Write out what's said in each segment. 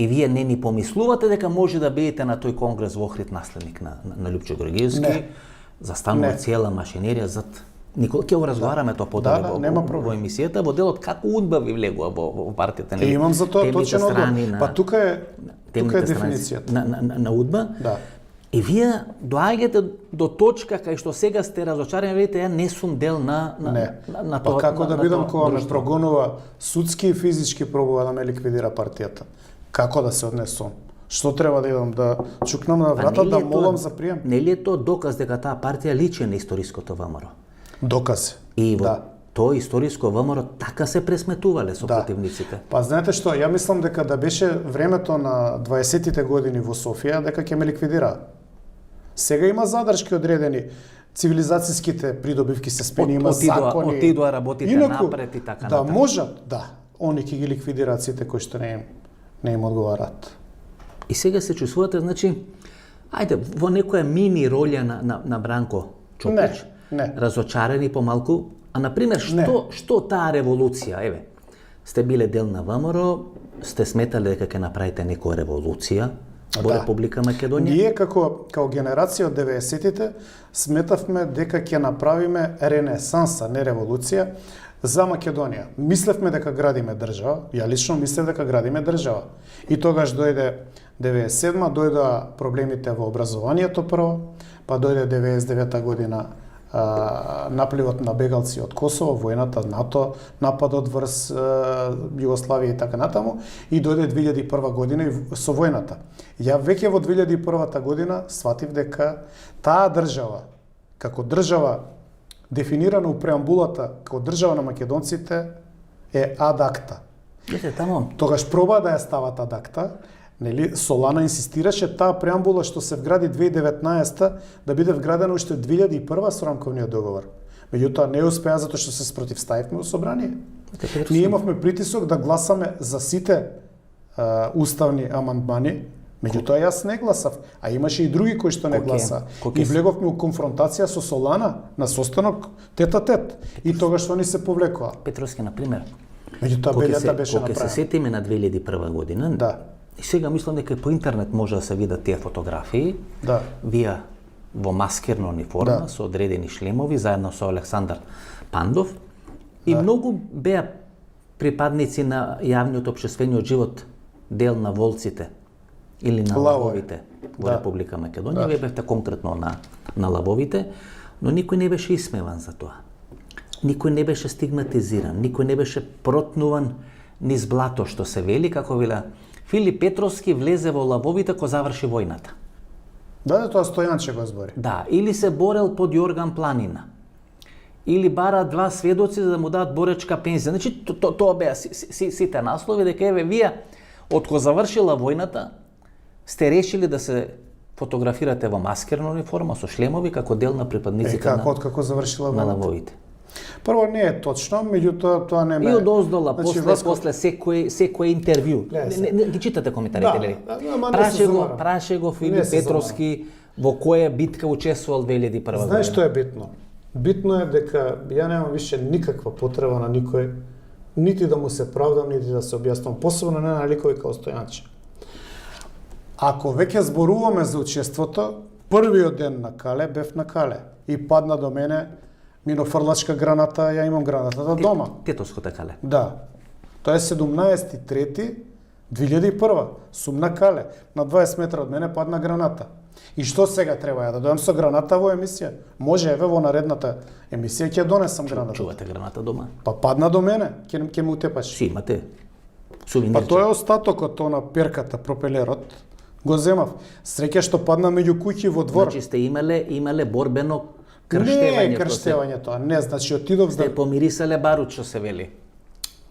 И вие не ни помислувате дека може да бидете на тој конгрес во Охрид наследник на Лјупчо Георгиевски, застанува цела машинерија зад. Никога ќе го разговараме тоа подале во емисијата, во делот како удба ви влегува во партијата. Имам за тоа точен одговор. Па тука е дефиницијата. На удба. Да. И вие доаѓате до точка кај што сега сте разочарани, велите ја не сум дел на тоа. Па како да бидам кога ме прогонува судски и физички пробува да ме ликвидира партијата? Како да се однесувам? Што треба да идам да чукнам на врата да молам за прием? Нели е тоа доказ дека таа партија личи на историското ВМРО? Доказ. И во тоа историско ВМРО така се пресметувале со противниците. Па знаете што, ја мислам дека да беше времето на 20-тите години во Софија дека ќе ме ликвидира. Сега има задршки одредени, цивилизацијските придобивки се спени, има закони. Отидоа работите напред и така натаму. Да можат, они ќе ги ликвидираат сите кои што не им одговараат. И сега се чувствувате, значи, ајде, во некоја мини роља на Бранко Чопич, разочарени помалку, а например, што таа револуција, еве, сте биле дел на ВМРО, сте сметале дека ќе направите некоја револуција во Република Македонија? Ние како генерација од 90-тите сметавме дека ќе направиме ренесанса, не револуција, за Македонија. Мислевме дека градиме држава, ја лично мислев дека градиме држава. И тогаш дојде 97-ма, дојдоа проблемите во образованието прво, па дојде 99-та година напливот на бегалци од Косово, војната, НАТО, нападот врз Југославија и така натаму, и дојде 2001 година и со војната. Ја веќе во 2001 година сватив дека таа држава, како држава дефинирана у преамбулата како држава на македонците, е ад акта. Тогаш проба да ја стават ад акта, нели, Солана инсистираше таа преамбула што се вгради 2019 да биде вградена уште 2001 со рамковниот договор. Меѓутоа не успеа затоа што се спротивставивме во собрание. Ние имавме притисок да гласаме за сите уставни амандмани, меѓутоа јас не гласав, а имаше и други кои што не гласа. И влеговме у конфронтација со Солана на состанок тет-а-тет. И тогаш они се повлекоа. Петровски, например. Меѓутоа белјата беше направена. Кога се сетиме на 2001 година, и сега мислам дека по интернет може да се видат тие фотографии. Вие во маскерна униформа со одредени шлемови заедно со Александар Пандов и многу беа припадници на јавниот општествениот живот, дел на волците или на лавовите во Република Македонија. Вие бевте конкретно на лавовите, но никој не беше исмеван за тоа. Никој не беше стигматизиран, никој не беше протнуван низ блато, што се вели, како вела Филип Петровски влезе во лавовите кога заврши војната. Тоа Стојанче го збори. Или се борел под Јорган Планина. Или бара два сведоци за да му дадат боречка пензија. Значи, тоа беа сите наслови, дека еве вие, од кога завршила војната, сте решили да се фотографирате во маскерна униформа со шлемови како дел на припадниците како завршила на лавовите. Прво не е точно, меѓутоа тоа не ме. И од оздола, после секој интервју. Ги читате коментарите, ли? Праше го Филип Петровски во која битка учествувал 2001 година. Знаеш што е битно? Битно е дека ја немам више никаква потреба на никој, нити да му се правдам, нити да се објаснам, посебно не на ликови како Стојанче. Ако веќе зборуваме за учеството, првиот ден на Кале бев на Кале и падна до мене минофрлачка граната, ја имам гранатата дома. Тетовското Кале. Да. Тоа е 17.3.2001. Сум на Кале. На 20 метра од мене падна граната. И што сега треба ја да дојам со граната во емисија? Може, еве во наредната емисија ќе донесам граната. Чувате граната дома? Па падна до мене, ќе ме утепаш. Си имате сувенирче. Па тоа е остатокот на перката, пропелерот. Го земав. Среќа што падна меѓу куќи во двор. Значи сте имале борбено крштевање. Не крштевањето, не, значи отидов сте помирисале барут, што се вели.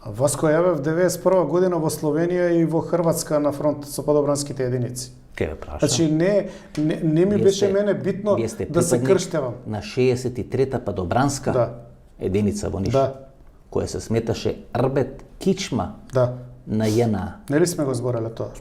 Васко јаве в 91 година во Словенија и во Хрватска на фронт со подобранските единици. Ке ве прашам. Значи не ми беше мене битно да се крштевам. На 63-та подобранска единица во Ниш. Која се сметаше рбет кичма на ЈНА. Нели сме го збореле тоа?